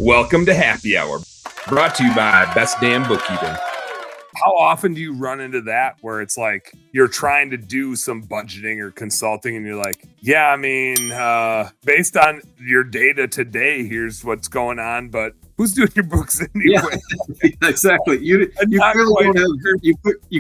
Welcome to Happy Hour, brought to you by Best Damn Bookkeeping. How often do you run into that where it's like you're trying to do some budgeting or consulting and you're like, yeah, I mean, based on your data today, here's what's going on, but who's doing your books anyway? Yeah, exactly. You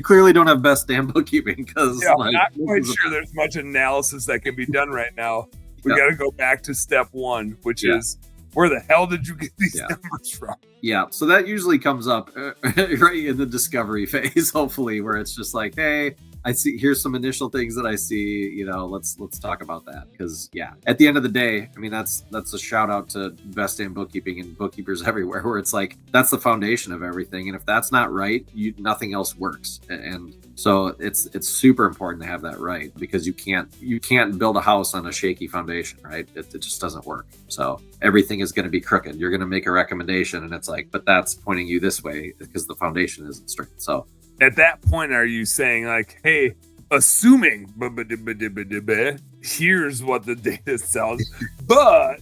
clearly don't have best damn bookkeeping because I'm not quite sure there's much analysis that can be done right now. We got to go back to step one, which is where the hell did you get these numbers from? Yeah, so that usually comes up right in the discovery phase, hopefully, where it's just like, hey, I see, here's some initial things that I see, let's talk about that. Because at the end of the day, I mean, that's a shout out to Best Damn Bookkeeping and bookkeepers everywhere, where it's like, that's the foundation of everything. And if that's not right, nothing else works. And so it's super important to have that right, because you can't build a house on a shaky foundation, right? It just doesn't work. So everything is going to be crooked. You're going to make a recommendation and it's like, but that's pointing you this way because the foundation isn't straight. So at that point, are you saying like, hey, assuming here's what the data tells, but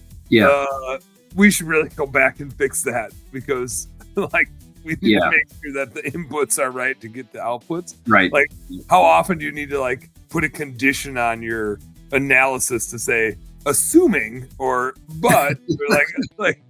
we should really go back and fix that because like we need to make sure that the inputs are right to get the outputs. Right. Like how often do you need to like put a condition on your analysis to say assuming or but like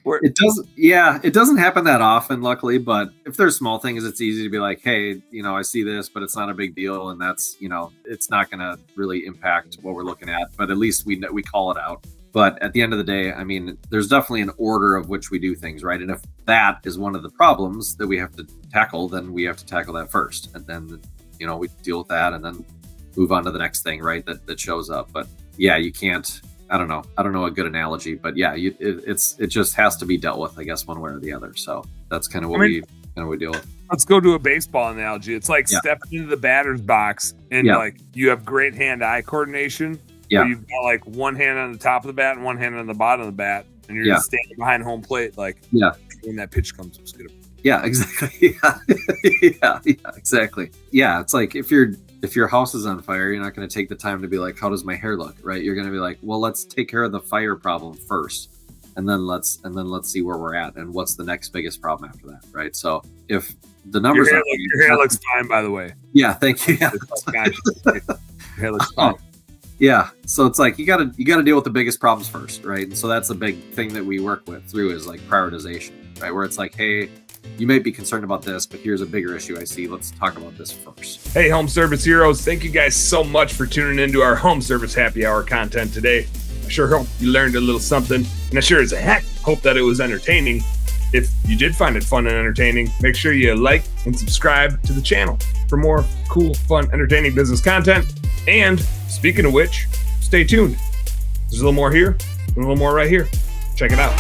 it doesn't happen that often, luckily, but if there's small things, it's easy to be like, hey, I see this, but it's not a big deal. And that's, it's not going to really impact what we're looking at, but at least we call it out. But at the end of the day, I mean, there's definitely an order of which we do things, right? And if that is one of the problems that we have to tackle, then we have to tackle that first. And then, we deal with that and then move on to the next thing, right? That shows up. But you can't, I don't know a good analogy, but it just has to be dealt with, I guess, one way or the other. So that's kind of what we deal with. Let's go to a baseball analogy. It's like stepping into the batter's box and like you have great hand-eye coordination. Yeah. You've got like one hand on the top of the bat and one hand on the bottom of the bat, and you're just standing behind home plate, like when that pitch comes, just get it. Yeah, exactly. Yeah, exactly. Yeah, it's like if your house is on fire, you're not going to take the time to be like, how does my hair look, right? You're going to be like, well, let's take care of the fire problem first, and then let's see where we're at and what's the next biggest problem after that, right? So if the numbers your hair looks fine, by the way. Yeah, thank you. Yeah. Your hair looks fine. Yeah, so it's like you got to deal with the biggest problems first, right? And so that's a big thing that we work through is like prioritization, right? Where it's like, hey, you may be concerned about this, but here's a bigger issue I see. Let's talk about this first. Hey, home service heroes, thank you guys so much for tuning into our home service happy hour content today. I sure hope you learned a little something, and I sure as a heck hope that it was entertaining. If you did find it fun and entertaining, make sure you like and subscribe to the channel for more cool, fun, entertaining business content. And speaking of which, stay tuned. There's a little more here and a little more right here. Check it out.